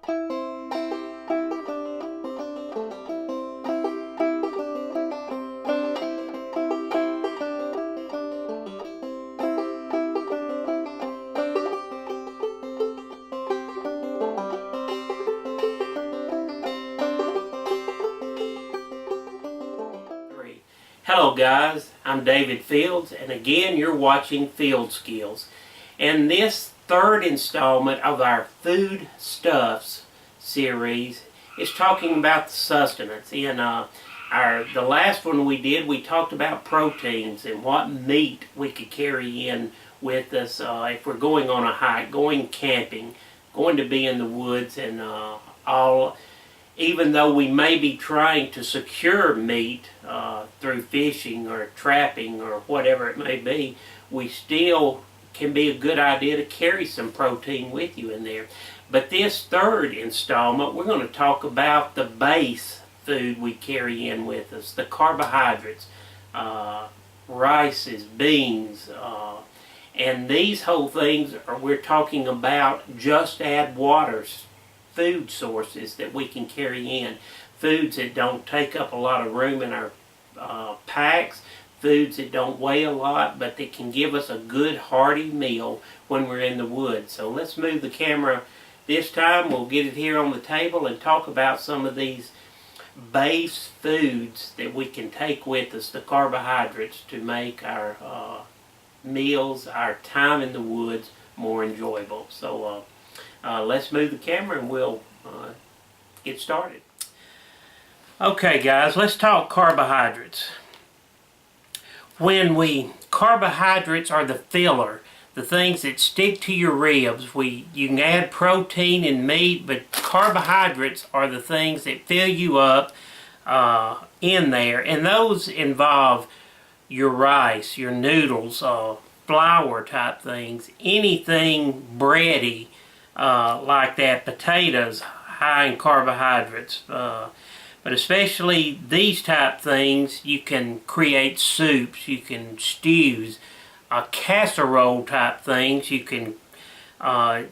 Hello guys, I'm David Fields, and again you're watching Field Skills. And this third installment of our Food Stuffs series is talking about the sustenance. In the last one we did, we talked about proteins and what meat we could carry in with us if we're going on a hike, going camping, going to be in the woods, and even though we may be trying to secure meat through fishing or trapping or whatever it may be, we still can be a good idea to carry some protein with you in there. But this third installment, we're going to talk about the base food we carry in with us, the carbohydrates, rices, beans, and these whole things we're talking about just add waters. Food sources that we can carry in. Foods that don't take up a lot of room in our packs. Foods that don't weigh a lot, but that can give us a good hearty meal when we're in the woods. So let's move the camera this time. We'll get it here on the table and talk about some of these base foods that we can take with us, the carbohydrates, to make our meals, our time in the woods more enjoyable. So let's move the camera and we'll get started. Okay guys, let's talk carbohydrates. Carbohydrates are the filler, the things that stick to your ribs. You can add protein and meat, but carbohydrates are the things that fill you up in there. And those involve your rice, your noodles, flour type things, anything bready, like that, potatoes, high in carbohydrates, but especially these type things. You can create soups, you can stews, casserole type things. You can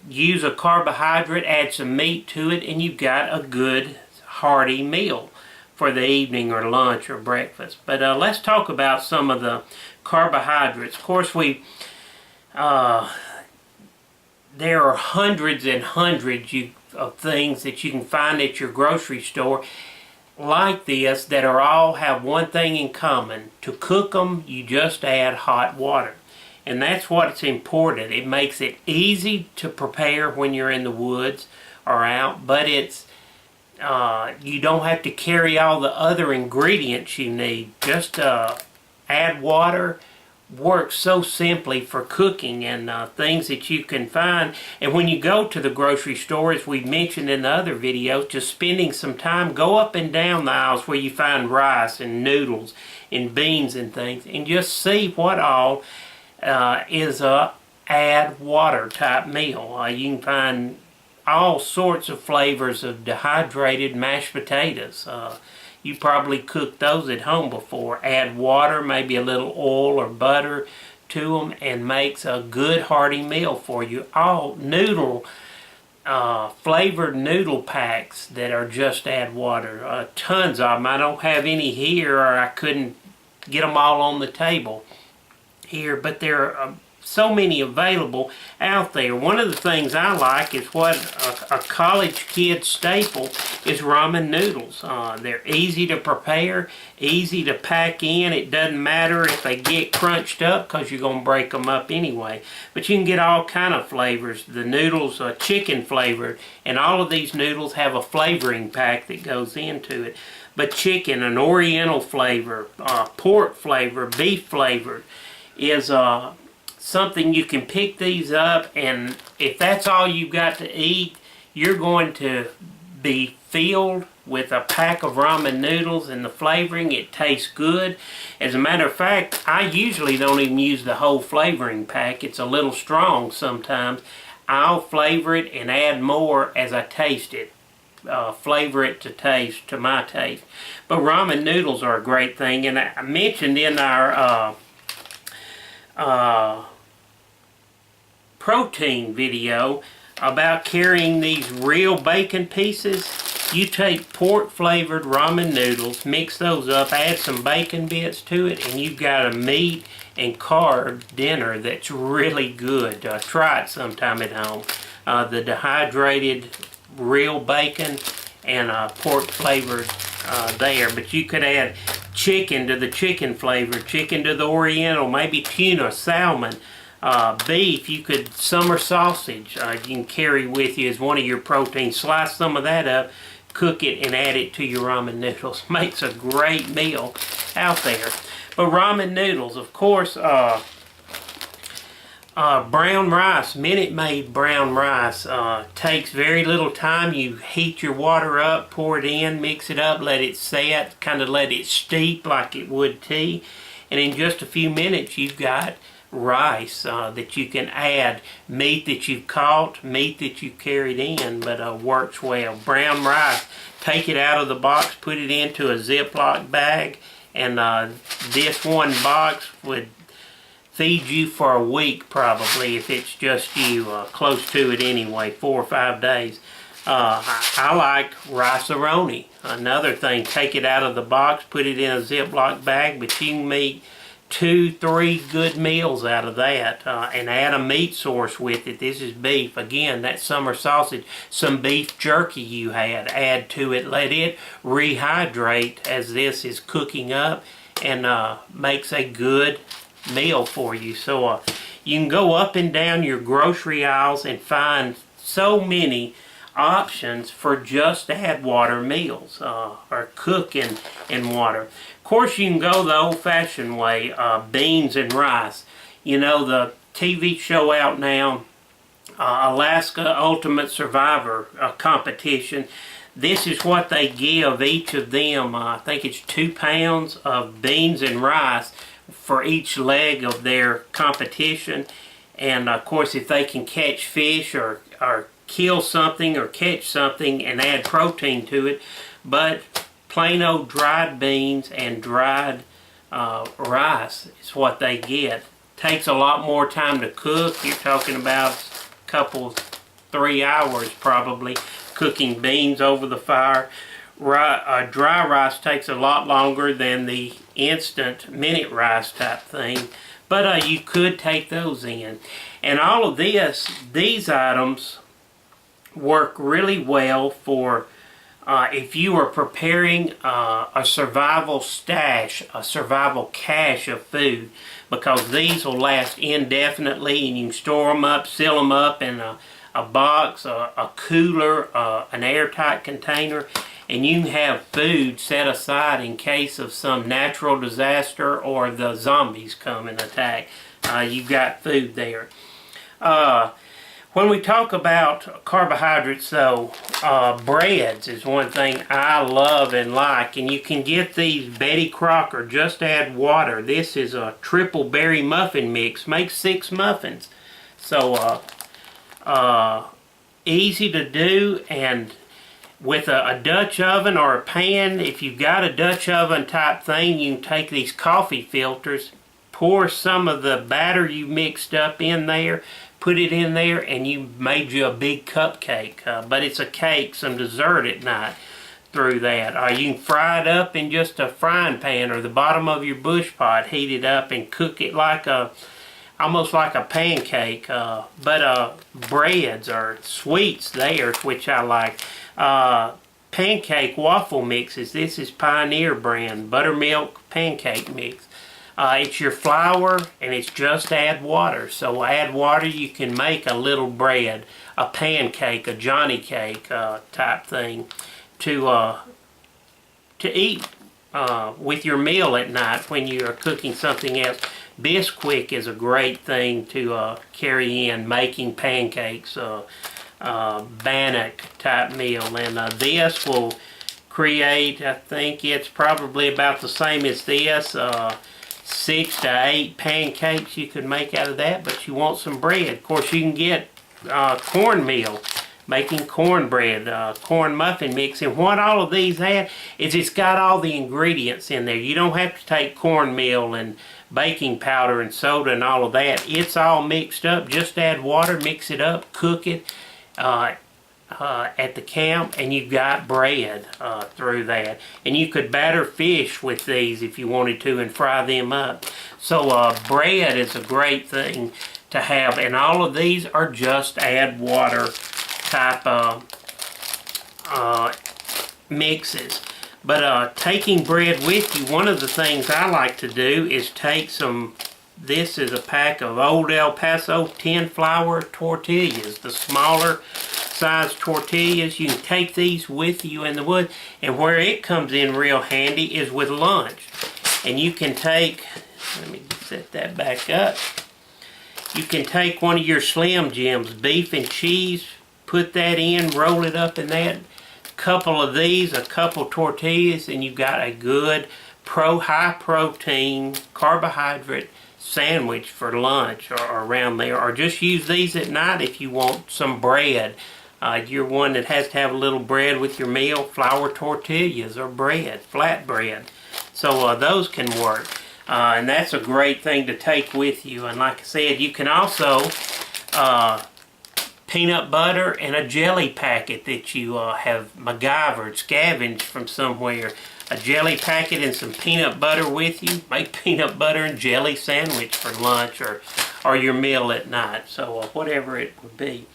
use a carbohydrate, add some meat to it, and you've got a good hearty meal for the evening or lunch or breakfast. But let's talk about some of the carbohydrates. Of course, there are hundreds and hundreds of things that you can find at your grocery store like this that all have one thing in common. To cook them, you just add hot water. And that's what's important. It makes it easy to prepare when you're in the woods or out, but you don't have to carry all the other ingredients you need. Just add water. Works so simply for cooking and things that you can find. And when you go to the grocery store, as we mentioned in the other videos, just spending some time, go up and down the aisles where you find rice and noodles and beans and things, and just see what all is a add water type meal. You can find all sorts of flavors of dehydrated mashed potatoes. You probably cooked those at home before. Add water, maybe a little oil or butter to them, and makes a good hearty meal for you. All flavored noodle packs that are just add water. Tons of them. I don't have any here, or I couldn't get them all on the table here, but there are so many available out there. One of the things I like is what a college kid staple is ramen noodles. They're easy to prepare, easy to pack in. It doesn't matter if they get crunched up because you're going to break them up anyway. But you can get all kind of flavors. The noodles are chicken flavored, and all of these noodles have a flavoring pack that goes into it. But chicken, an oriental flavor, pork flavor, beef flavor is something you can pick these up, and if that's all you've got to eat, you're going to be filled with a pack of ramen noodles, and the flavoring, it tastes good. As a matter of fact, I usually don't even use the whole flavoring pack. It's a little strong sometimes. I'll flavor it and add more as I taste it. Flavor it to my taste. But ramen noodles are a great thing, and I mentioned in our protein video about carrying these real bacon pieces, you take pork flavored ramen noodles, mix those up, add some bacon bits to it, and you've got a meat and carb dinner that's really good. Try it sometime at home. The dehydrated real bacon and pork flavored there, but you could add chicken to the chicken flavor, chicken to the oriental, maybe tuna, salmon, beef. You could summer sausage you can carry with you as one of your proteins. Slice some of that up, cook it, and add it to your ramen noodles. Makes a great meal out there. But ramen noodles, of course, brown rice, Minute Maid brown rice, takes very little time. You heat your water up, pour it in, mix it up, let it set, kind of let it steep like it would tea. And in just a few minutes, you've got rice that you can add, meat that you've caught, meat that you carried in, but works well. Brown rice, take it out of the box, put it into a Ziploc bag, and this one box would feed you for a week probably if it's just you, close to it anyway, 4 or 5 days. I like rice-a-roni. Another thing, take it out of the box, put it in a Ziploc bag, but you can make 2-3 good meals out of that, and add a meat source with it. This is beef. Again, that summer sausage, some beef jerky you had, add to it. Let it rehydrate as this is cooking up, and makes a good meal for you. So you can go up and down your grocery aisles and find so many options for just add water meals, or cook in water. Of course, you can go the old-fashioned way, beans and rice. You know, the TV show out now, Alaska Ultimate Survivor competition. This is what they give each of them. I think it's 2 pounds of beans and rice for each leg of their competition. And of course, if they can catch fish or kill something or catch something and add protein to it, but plain old dried beans and dried rice is what they get. Takes a lot more time to cook. You're talking about a couple, 3 hours probably, cooking beans over the fire. Dry rice takes a lot longer than the instant minute rice type thing, but you could take those in. And all of these items work really well for if you are preparing a survival stash, a survival cache of food, because these will last indefinitely, and you can store them up, seal them up in a box, a cooler, an airtight container, and you can have food set aside in case of some natural disaster or the zombies come and attack. You've got food there. When we talk about carbohydrates, though, breads is one thing I love and like, and you can get these Betty Crocker, just add water. This is a triple berry muffin mix, makes 6 muffins. So easy to do, and with a Dutch oven or a pan, if you've got a Dutch oven type thing, you can take these coffee filters, pour some of the batter you mixed up in there, put it in there, and you made you a big cupcake. But it's a cake, some dessert at night through that. You can fry it up in just a frying pan or the bottom of your bush pot, heat it up and cook it like almost like a pancake. But breads or sweets there, which I like. Pancake waffle mixes. This is Pioneer brand buttermilk pancake mix. It's your flour, and it's just add water. So add water, you can make a little bread, a pancake, a Johnny cake type thing to eat with your meal at night when you are cooking something else. Bisquick is a great thing to carry in making pancakes, bannock type meal, and this will create, I think it's probably about the same as this, 6 to 8 pancakes you could make out of that, but you want some bread. Of course, you can get cornmeal, making cornbread, corn muffin mix, and what all of these have is it's got all the ingredients in there. You don't have to take cornmeal and baking powder and soda and all of that. It's all mixed up. Just add water, mix it up, cook it, at the camp, and you've got bread through that. And you could batter fish with these if you wanted to and fry them up. So bread is a great thing to have, and all of these are just add water type mixes. But taking bread with you, one of the things I like to do is take some, this is a pack of Old El Paso 10 flour tortillas, the smaller size tortillas. You can take these with you in the woods, and where it comes in real handy is with lunch. And you can take, let me set that back up. You can take one of your Slim Jims, beef and cheese, put that in, roll it up in that. Couple of these, a couple tortillas, and you've got a good high protein carbohydrate sandwich for lunch or around there. Or just use these at night if you want some bread. You're one that has to have a little bread with your meal, flour tortillas or bread, flat bread. So those can work. And that's a great thing to take with you. And like I said, you can also peanut butter and a jelly packet that you have MacGyvered, scavenged from somewhere. A jelly packet and some peanut butter with you. Make peanut butter and jelly sandwich for lunch or your meal at night. So whatever it would be.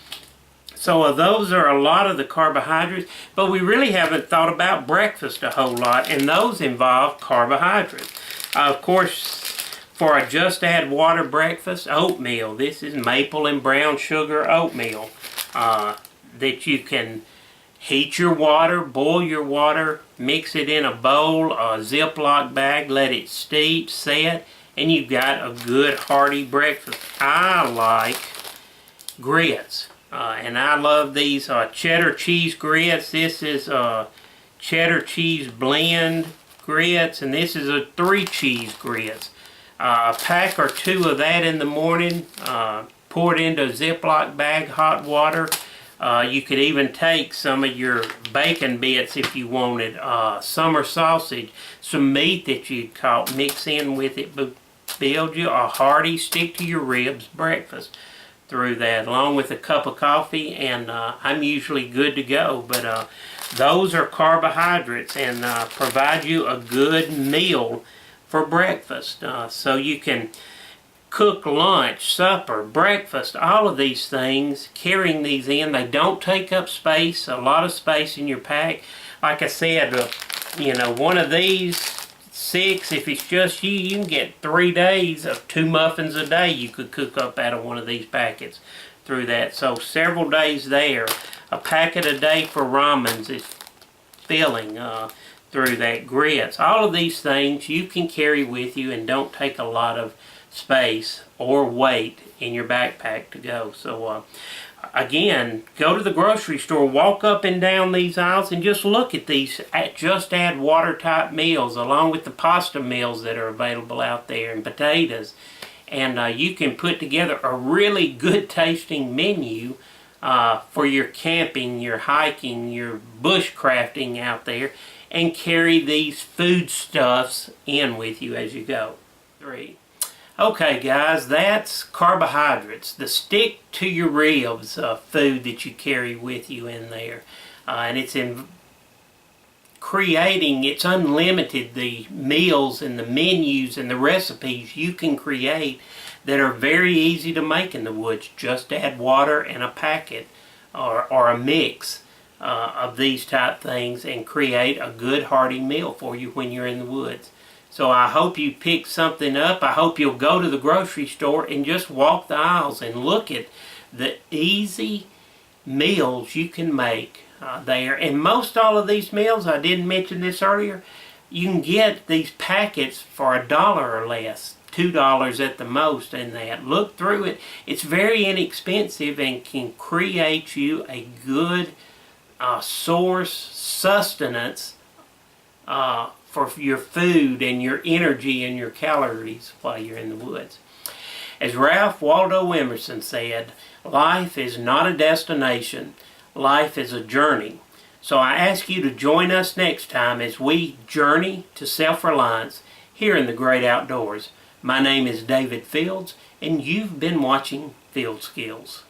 So those are a lot of the carbohydrates, but we really haven't thought about breakfast a whole lot, and those involve carbohydrates. Of course, for a just add water breakfast, oatmeal. This is maple and brown sugar oatmeal that you can heat your water, boil your water, mix it in a bowl, a Ziploc bag, let it steep, set, and you've got a good hearty breakfast. I like grits, and I love these cheddar cheese grits. This is cheddar cheese blend grits, and this is a 3 cheese grits. A pack or 2 of that in the morning, pour it into a Ziploc bag, hot water. You could even take some of your bacon bits if you wanted, summer sausage, some meat that you caught, mix in with it, build you a hearty, stick to your ribs breakfast through that, along with a cup of coffee, and I'm usually good to go. But those are carbohydrates and provide you a good meal for breakfast. So you can cook lunch, supper, breakfast, all of these things, carrying these in. They don't take up space, a lot of space in your pack. Like I said, you know, one of these, 6, if it's just you can get 3 days of 2 muffins a day you could cook up out of one of these packets through that. So several days there. A packet a day for ramens is filling through that. Grits. All of these things you can carry with you and don't take a lot of space or weight in your backpack to go. So again, go to the grocery store, walk up and down these aisles, and just look at these just add water type meals, along with the pasta meals that are available out there, and potatoes. And you can put together a really good tasting menu for your camping, your hiking, your bushcrafting out there, and carry these foodstuffs in with you as you go. 3. Okay guys, that's carbohydrates, the stick to your ribs food that you carry with you in there. And it's in creating, it's unlimited, the meals and the menus and the recipes you can create that are very easy to make in the woods. Just add water and a packet or a mix of these type things and create a good hearty meal for you when you're in the woods. So I hope you pick something up. I hope you'll go to the grocery store and just walk the aisles and look at the easy meals you can make there. And most all of these meals, I didn't mention this earlier, you can get these packets for $1 or less, $2 at the most in that. Look through it. It's very inexpensive and can create you a good source, sustenance for your food and your energy and your calories while you're in the woods. As Ralph Waldo Emerson said, life is not a destination, life is a journey. So I ask you to join us next time as we journey to self-reliance here in the great outdoors. My name is David Fields, and you've been watching Field Skills.